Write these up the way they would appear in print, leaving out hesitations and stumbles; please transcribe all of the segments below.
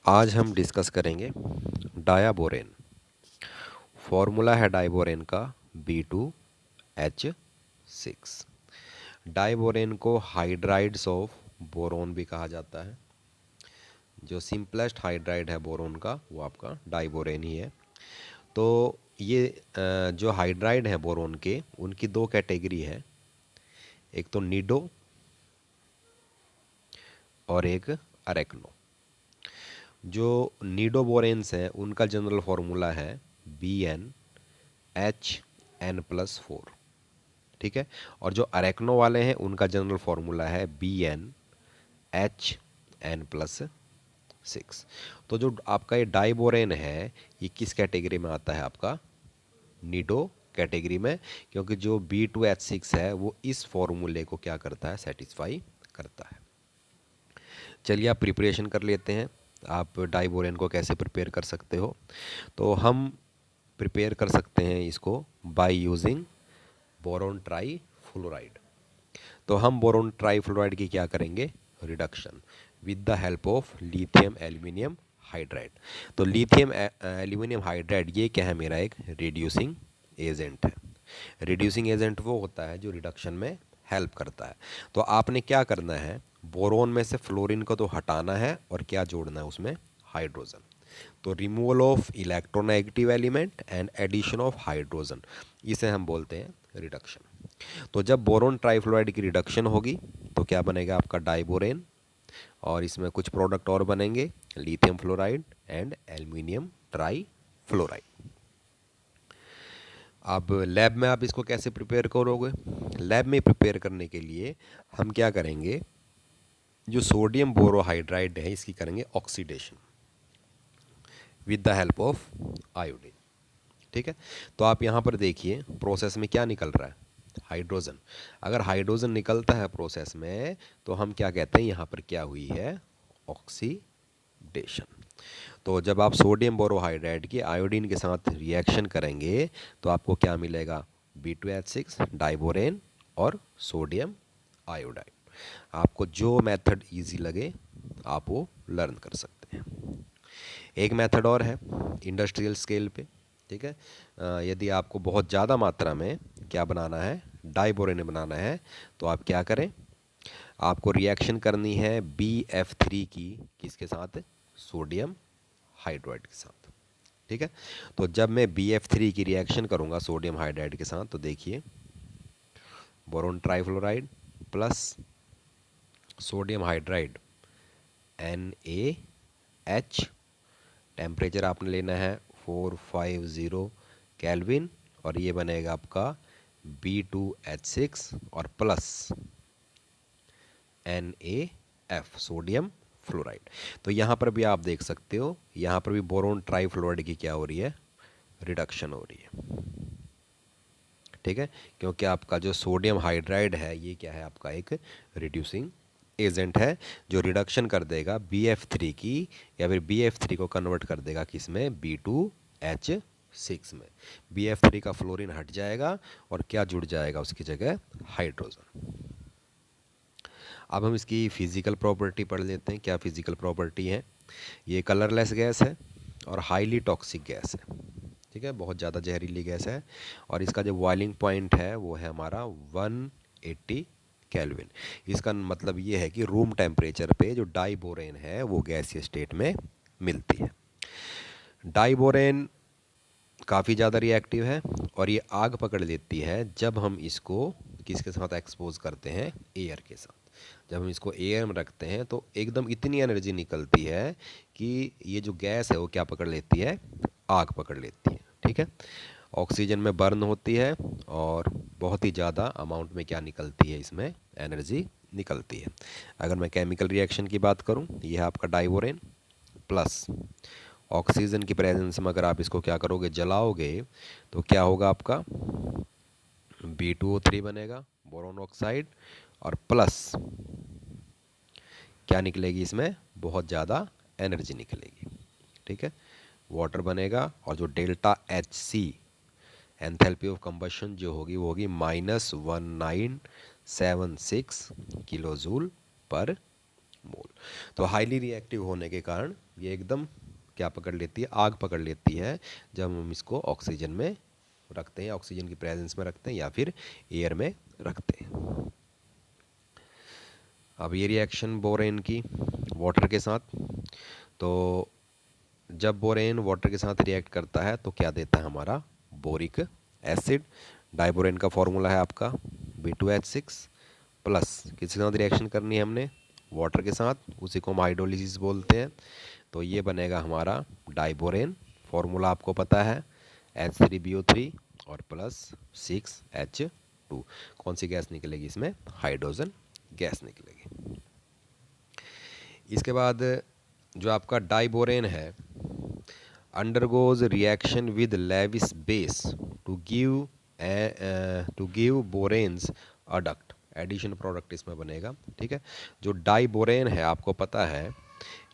आज हम डिस्कस करेंगे डायाबोरेन। फॉर्मूला है डाइबोरेन का B2H6। डाइबोरेन को हाइड्राइड्स ऑफ बोरोन भी कहा जाता है। जो सिंपलेस्ट हाइड्राइड है बोरोन का वो आपका डाइबोरेन ही है। तो ये जो हाइड्राइड है बोरोन के, उनकी दो कैटेगरी है, एक तो निडो और एक अरेक्नो। जो निडोबोरेन्स हैं उनका जनरल फार्मूला है BnHn+4, ठीक है। और जो अरेक्नो वाले हैं उनका जनरल फार्मूला है BnHn+6। तो जो आपका ये डाइबोरेन है ये किस कैटेगरी में आता है? आपका निडो कैटेगरी में, क्योंकि जो B2H6 है वो इस फॉर्मूले को क्या करता है? सेटिस्फाई करता है। चलिए आप प्रिपरेशन कर लेते हैं। आप डाइबोरेन को कैसे प्रिपेयर कर सकते हो? तो हम प्रिपेयर कर सकते हैं इसको by using boron try fluoride. तो हम बोरोन ट्राई फ्लोराइड की क्या करेंगे? Reduction with the help of lithium aluminium hydride. तो लिथियम एल्यूमिनियम हाइड्राइड ये क्या है? मेरा एक रिड्यूसिंग एजेंट है। रिड्यूसिंग एजेंट वो होता है जो रिडक्शन में हेल्प करता है। तो आपने क्या करना है? बोरोन में से फ्लोरीन को तो हटाना है और क्या जोड़ना है उसमें? हाइड्रोजन। तो removal of electronegative element and addition of hydrogen, इसे हम बोलते हैं रिडक्शन। तो जब बोरोन ट्राइफ्लोराइड की रिडक्शन होगी तो क्या बनेगा? आपका डाइबोरेन, और इसमें कुछ प्रोडक्ट और बनेंगे, lithium fluoride and aluminium trifluoride. अब लैब में आप इसको कैसे प्रिपेयर करोगे? लैब में प्रिपेयर करने के लिए हम क्या करेंगे? जो सोडियम बोरोहाइड्राइड है इसकी करेंगे oxidation with the help of iodine, ठीक है। तो आप यहाँ पर देखिए प्रोसेस में क्या निकल रहा है? हाइड्रोजन। अगर हाइड्रोजन निकलता है प्रोसेस में तो हम क्या कहते हैं? यहाँ पर क्या हुई है? ऑक्सीडेशन। तो जब आप सोडियम बोरोहाइड्राइड की आयोडीन के साथ रिएक्शन करेंगे तो आपको क्या मिलेगा? B2H6 डाइबोरेन और सोडियम आयोडाइड। आपको जो मेथड इजी लगे आप वो लर्न कर सकते हैं। एक मेथड और है इंडस्ट्रियल स्केल पे, ठीक है। यदि आपको बहुत ज़्यादा मात्रा में क्या बनाना है? डाइबोरेन बनाना है, तो आप क्या करें? आपको रिएक्शन करनी है BF3 की, किसके साथ? सोडियम हाइड्राइड के साथ, ठीक है। तो जब मैं BF3 की रिएक्शन करूंगा सोडियम हाइड्राइड के साथ तो देखिए boron trifluoride plus sodium hydride NaH, temperature आपने लेना है 450 केल्विन, और ये बनेगा आपका B2H6 और प्लस NaF सोडियम फ्लोराइड। तो यहाँ पर भी आप देख सकते हो, यहाँ पर भी बोरोन ट्राइफ्लोराइड की क्या हो रही है? रिडक्शन हो रही है, ठीक है। क्योंकि आपका जो सोडियम हाइड्राइड है ये क्या है? आपका एक रिड्यूसिंग एजेंट है जो रिडक्शन कर देगा BF3 की, या फिर BF3 को कन्वर्ट कर देगा किस में? B2H6 में। BF3 का फ्लोरीन हट जाएगा और क्या जुड़ जाएगा उसकी जगह? हाइड्रोजन। अब हम इसकी फिजिकल प्रॉपर्टी पढ़ लेते हैं। क्या फिजिकल प्रॉपर्टी है? ये कलरलेस गैस है और हाईली टॉक्सिक गैस है, ठीक है। बहुत ज़्यादा जहरीली गैस है और इसका जो बॉइलिंग पॉइंट है वो है हमारा 180 केल्विन। इसका मतलब ये है कि रूम टेम्परेचर पे जो डाइबोरेन है वो गैसीय स्टेट में मिलती है। डाइबोरेन काफ़ी ज़्यादा रिएक्टिव है और ये आग पकड़ लेती है जब हम इसको किसके साथ एक्सपोज करते हैं? एयर के साथ। जब हम इसको एयर में रखते हैं तो एकदम इतनी एनर्जी निकलती है कि ये जो गैस है वो क्या पकड़ लेती है? आग पकड़ लेती है, ठीक है। ऑक्सीजन में बर्न होती है और बहुत ही ज़्यादा अमाउंट में क्या निकलती है? इसमें एनर्जी निकलती है। अगर मैं केमिकल रिएक्शन की बात करूँ, ये है आपका डाइबोरेन प्लस ऑक्सीजन की प्रेजेंस में अगर आप इसको क्या करोगे? जलाओगे तो क्या होगा? आपका B2O3 बनेगा, बोरोन ऑक्साइड, और प्लस क्या निकलेगी? इसमें बहुत ज़्यादा एनर्जी निकलेगी, ठीक है। वाटर बनेगा और जो delta HC enthalpy of combustion जो होगी वो होगी -1976 किलो जूल पर मोल। तो हाईली रिएक्टिव होने के कारण ये एकदम क्या पकड़ लेती है, आग पकड़ लेती है जब हम इसको ऑक्सीजन में रखते हैं, ऑक्सीजन की प्रेजेंस में रखते हैं या फिर एयर में रखते हैं। अब ये रिएक्शन बोरेन की वाटर के साथ, तो जब बोरेन वाटर के साथ रिएक्ट करता है तो क्या देता है हमारा, बोरिक एसिड। डाइबोरेन का फॉर्मूला है आपका B2H6 प्लस, किसके साथ रिएक्शन करनी है हमने, वाटर के साथ, उसी को हम हाइड्रोलिसिस बोलते हैं। तो ये बनेगा हमारा डाइबोरेन, फॉर्मूला आपको पता है H3BO3 और प्लस 6H2। कौन सी गैस निकलेगी इसमें, हाइड्रोजन गैस निकलेगी। इसके बाद जो आपका डाइबोरेन है undergoes reaction with Lewis base to give boranes adduct, addition product इसमें बनेगा। ठीक है, जो डाइबोरेन है आपको पता है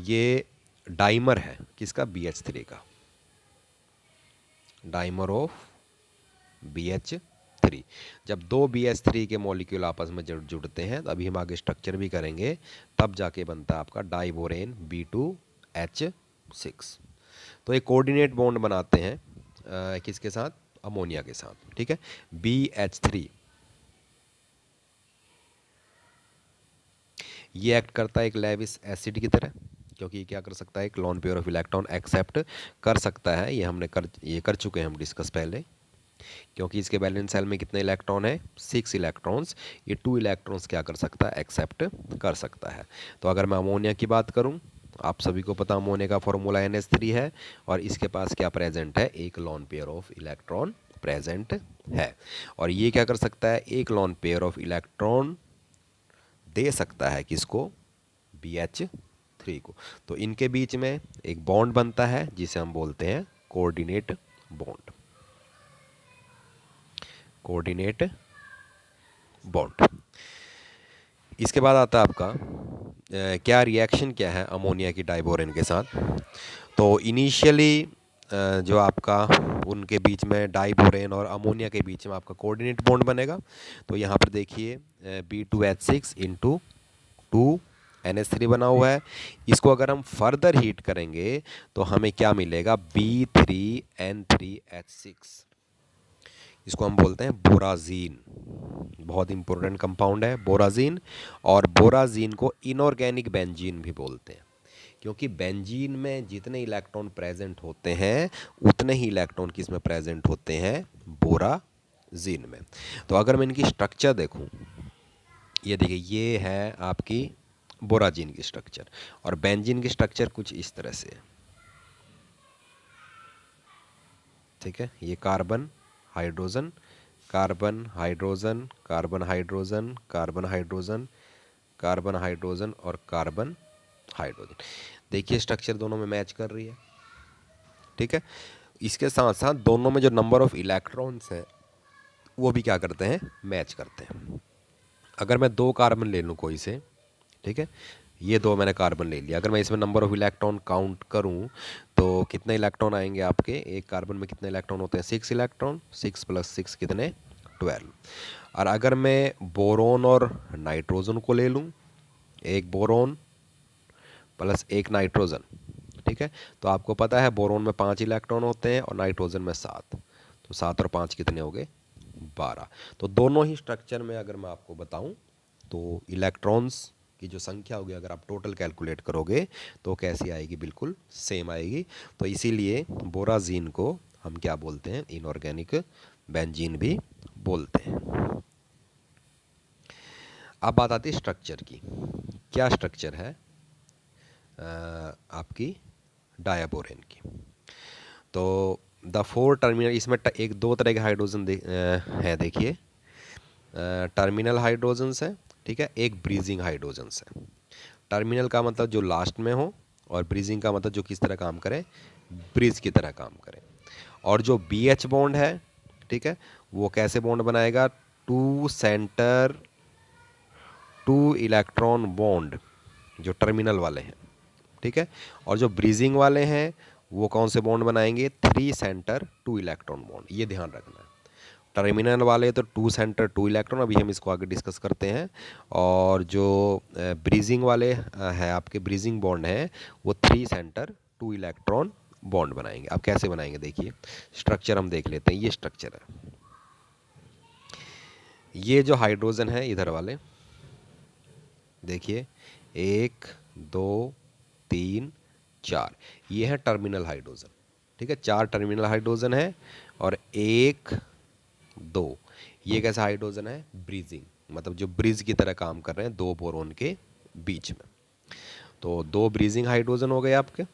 ये डाइमर है किसका, BH3 का, डाइमर ऑफ BH3। जब दो BH3 के मॉलिक्यूल आपस में जुड़ते हैं, अभी हम आगे स्ट्रक्चर भी करेंगे, तब जाके बनता है आपका डाइबोरेन B2H6। तो एक कोऑर्डिनेट बॉन्ड बनाते हैं किसके साथ, अमोनिया के साथ। ठीक है, BH3 ये एक्ट करता है एक लेविस एसिड की तरह, क्योंकि ये क्या कर सकता है, एक lone pair of electron accept कर सकता है। ये हमने कर चुके हैं हम डिस्कस पहले, क्योंकि इसके वैलेंस शेल में कितने इलेक्ट्रॉन है, 6 इलेक्ट्रॉन्स। ये 2 इलेक्ट्रॉन्स क्या कर सकता है, एक्सेप्ट कर सकता है। तो अगर मैं अमोनिया की बात करूं, आप सभी को पता अमोनिया का फॉर्मूला NH3 है, और इसके पास क्या प्रेजेंट है, एक lone pair of electron present है। और ये क्या कर सकता है, एक लॉन पेयर ऑफ इलेक्ट्रॉन दे सकता है किसको, BH3 को। तो इनके बीच में एक बॉन्ड बनता है जिसे हम बोलते हैं कोऑर्डिनेट बॉन्ड, कोऑर्डिनेट बॉन्ड। इसके बाद आता है आपका क्या रिएक्शन क्या है अमोनिया की डाइबोरेन के साथ। तो इनिशियली जो आपका उनके बीच में डाइबोरेन और अमोनिया के बीच में आपका कोऑर्डिनेट बॉन्ड बनेगा। तो यहाँ पर देखिए B2H6 इंटू 2NH3 बना हुआ है। इसको अगर हम फर्दर हीट करेंगे तो हमें क्या मिलेगा, B3N3H6। इसको हम बोलते हैं बोराजीन, बहुत इंपॉर्टेंट कंपाउंड है बोराजीन। और बोराजीन को इनऑर्गेनिक बेंजीन भी बोलते हैं, क्योंकि बेंजीन में जितने इलेक्ट्रॉन प्रेजेंट होते हैं उतने ही इलेक्ट्रॉन किस में प्रेजेंट होते हैं, बोराजीन में। तो अगर मैं इनकी स्ट्रक्चर देखूं, ये देखिए ये है आपकी बोराजीन की स्ट्रक्चर, और बेंजीन की स्ट्रक्चर कुछ इस तरह से है। ठीक है, ये carbon hydrogen, carbon hydrogen, carbon hydrogen, carbon hydrogen, carbon hydrogen और कार्बन हाइड्रोजन। देखिए स्ट्रक्चर दोनों में मैच कर रही है। ठीक है, इसके साथ साथ दोनों में जो नंबर ऑफ इलेक्ट्रॉन्स है वो भी क्या करते हैं, मैच करते हैं। अगर मैं 2 कार्बन ले लूँ कोई से, ठीक है, ये 2 मैंने कार्बन ले लिया, अगर मैं इसमें नंबर ऑफ इलेक्ट्रॉन काउंट करूं तो कितने इलेक्ट्रॉन आएंगे आपके, एक कार्बन में कितने इलेक्ट्रॉन होते हैं, 6 इलेक्ट्रॉन, 6 + 6 कितने, 12। और अगर मैं बोरोन और नाइट्रोजन को ले लूं, एक बोरोन प्लस एक नाइट्रोजन, ठीक है, तो आपको पता है बोरोन में 5 इलेक्ट्रॉन होते हैं और नाइट्रोजन में 7, तो 7 और 5 कितने हो गए, 12। तो दोनों ही स्ट्रक्चर में अगर मैं आपको बताऊं तो इलेक्ट्रॉन्स की जो संख्या होगी, अगर आप टोटल कैलकुलेट करोगे तो कैसी आएगी, बिल्कुल सेम आएगी। तो इसीलिए बोराजीन को हम क्या बोलते हैं, इनऑर्गेनिक बेंजीन भी बोलते हैं। अब बात आती है स्ट्रक्चर की, क्या स्ट्रक्चर है आपकी डायबोरेन की। तो द 4 टर्मिनल, इसमें एक 2 तरह के हाइड्रोजन है, देखिए टर्मिनल हाइड्रोजन्स है, ठीक है, एक ब्रीजिंग हाइड्रोजन्स है। टर्मिनल का मतलब जो लास्ट में हो, और ब्रीजिंग का मतलब जो किस तरह काम करे, ब्रिज की तरह काम करे। और जो BH बॉन्ड है, ठीक है, वो कैसे बॉन्ड बनाएगा, 2 सेंटर 2 इलेक्ट्रॉन बॉन्ड जो टर्मिनल वाले हैं, ठीक है। और जो ब्रीजिंग वाले हैं वो कौन से बॉन्ड बनाएंगे, 3 सेंटर 2 इलेक्ट्रॉन बॉन्ड, ये ध्यान रखना है। टर्मिनल वाले तो 2 सेंटर 2 इलेक्ट्रॉन, अभी हम इसको आगे डिस्कस करते हैं। और जो ब्रीजिंग वाले है आपके ब्रीजिंग बॉन्ड है वो 3 सेंटर 2 इलेक्ट्रॉन बॉन्ड बनाएंगे। अब कैसे बनाएंगे देखिए, स्ट्रक्चर हम देख लेते हैं। ये स्ट्रक्चर है, ये जो हाइड्रोजन है इधर वाले देखिए 1 2 3 4, ये है टर्मिनल हाइड्रोजन। ठीक है, 4 टर्मिनल हाइड्रोजन है। और 1 2, ये कैसा हाइड्रोजन है, ब्रीजिंग, मतलब जो ब्रिज की तरह काम कर रहे हैं 2 बोरोन के बीच में। तो 2 ब्रीजिंग हाइड्रोजन हो गए आपके,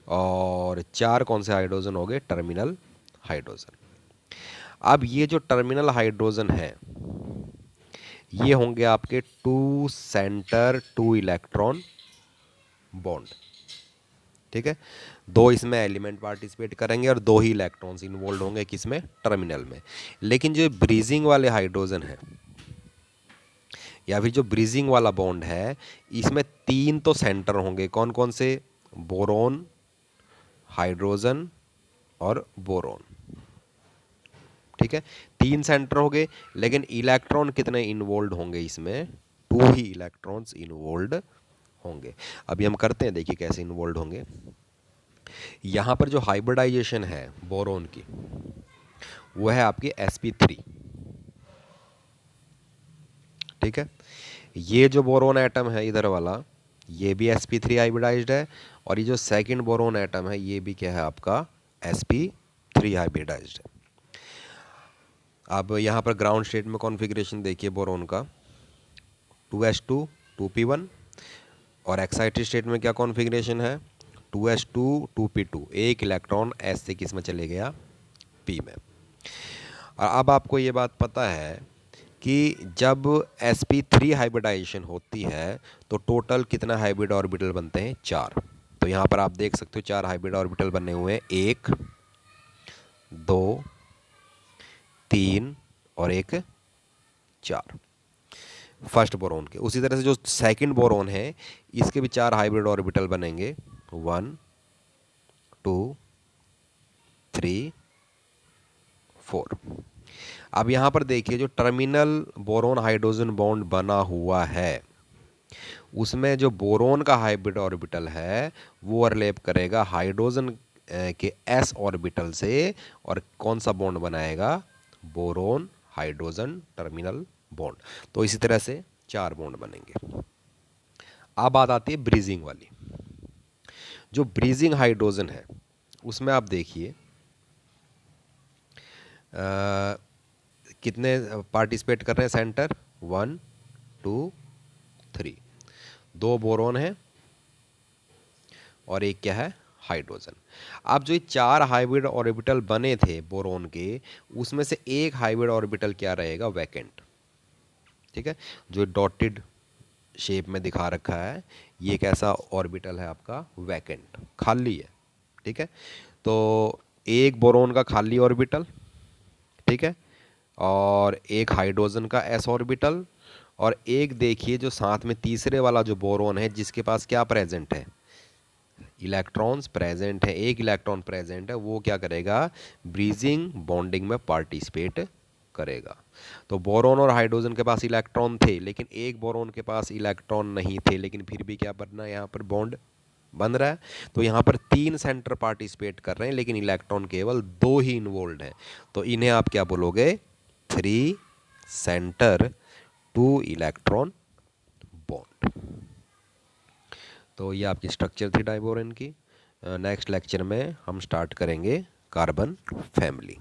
और 4 कौन से हाइड्रोजन हो गए, टर्मिनल हाइड्रोजन। अब ये जो टर्मिनल हाइड्रोजन है ये होंगे आपके 2 सेंटर 2 इलेक्ट्रॉन बॉन्ड। ठीक है, 2 इसमें एलिमेंट पार्टिसिपेट करेंगे और 2 ही इलेक्ट्रॉन्स इन्वॉल्व होंगे किसमें, टर्मिनल में। लेकिन जो ब्रीजिंग वाले हाइड्रोजन है या फिर जो ब्रीजिंग वाला बॉन्ड है, इसमें 3 तो सेंटर होंगे। कौन कौन से, बोरोन, हाइड्रोजन और बोरोन। ठीक है, 3 सेंटर हो गए, लेकिन इलेक्ट्रॉन कितने इन्वॉल्व होंगे इसमें, 2 ही इलेक्ट्रॉन्स इन्वॉल्व होंगे। अभी हम करते हैं, देखिए कैसे इन्वॉल्व होंगे। यहां पर जो हाइब्रिडाइजेशन है बोरोन की वो है आपकी sp3। ठीक है, ये जो बोरोन एटम है इधर वाला ये भी sp3 हाइब्रिडाइज्ड है, और ये जो सेकंड बोरोन एटम है ये भी क्या है आपका sp3 हाइब्रिडाइज्ड है। अब यहाँ पर ग्राउंड स्टेट में कॉन्फ़िगरेशन देखिए बोरोन का 2s2 2p1, और एक्साइटेड स्टेट में क्या कॉन्फ़िगरेशन है 2s2 2p2, एक इलेक्ट्रॉन s से किस में चले गया, p में। और अब आपको ये बात पता है कि जब sp3 हाइब्रिडाइजेशन होती है तो टोटल कितना हाइब्रिड ऑर्बिटल बनते हैं, 4। तो यहाँ पर आप देख सकते हो 4 हाइब्रिड ऑर्बिटल बने हुए हैं, 1 2 3 और 1 4 फर्स्ट बोरोन के। उसी तरह से जो सेकंड बोरोन है इसके भी 4 हाइब्रिड ऑर्बिटल बनेंगे, 1 2 3 4। अब यहाँ पर देखिए जो टर्मिनल बोरोन हाइड्रोजन बॉन्ड बना हुआ है उसमें जो बोरोन का हाइब्रिड ऑर्बिटल है वो ओवरलैप करेगा हाइड्रोजन के s ऑर्बिटल से, और कौन सा बॉन्ड बनाएगा, बोरोन हाइड्रोजन टर्मिनल बॉन्ड। तो इसी तरह से 4 बॉन्ड बनेंगे। अब बात आती है ब्रीजिंग वाली। जो ब्रीजिंग हाइड्रोजन है उसमें आप देखिए कितने पार्टिसिपेट कर रहे हैं, सेंटर 1 2 3, 2 बोरोन है और एक क्या है, हाइड्रोजन। अब जो ये 4 हाइब्रिड ऑर्बिटल बने थे बोरोन के उसमें से एक हाइब्रिड ऑर्बिटल क्या रहेगा, वैकेंट। ठीक है, जो डॉटेड शेप में दिखा रखा है ये कैसा ऑर्बिटल है आपका, वैकेंट, खाली है। ठीक है, तो एक बोरोन का खाली ऑर्बिटल, ठीक है, और एक हाइड्रोजन का s ऑर्बिटल, और एक देखिए जो साथ में तीसरे वाला जो बोरोन है जिसके पास क्या प्रेजेंट है, इलेक्ट्रॉन्स प्रेजेंट है, एक इलेक्ट्रॉन प्रेजेंट है, वो क्या करेगा, ब्रीजिंग बॉन्डिंग में पार्टिसिपेट करेगा। तो बोरोन और हाइड्रोजन के पास इलेक्ट्रॉन थे, लेकिन एक बोरोन के पास इलेक्ट्रॉन नहीं थे, लेकिन फिर भी क्या बनना है, यहाँ पर बॉन्ड बन रहा है। तो यहाँ पर 3 सेंटर पार्टिसिपेट कर रहे हैं लेकिन इलेक्ट्रॉन केवल 2 ही इन्वॉल्व हैं। तो इन्हें आप क्या बोलोगे, 3 सेंटर 2 इलेक्ट्रॉन बॉन्ड। तो ये आपकी स्ट्रक्चर थी डाइबोरेन की। नेक्स्ट लेक्चर में हम स्टार्ट करेंगे कार्बन फैमिली।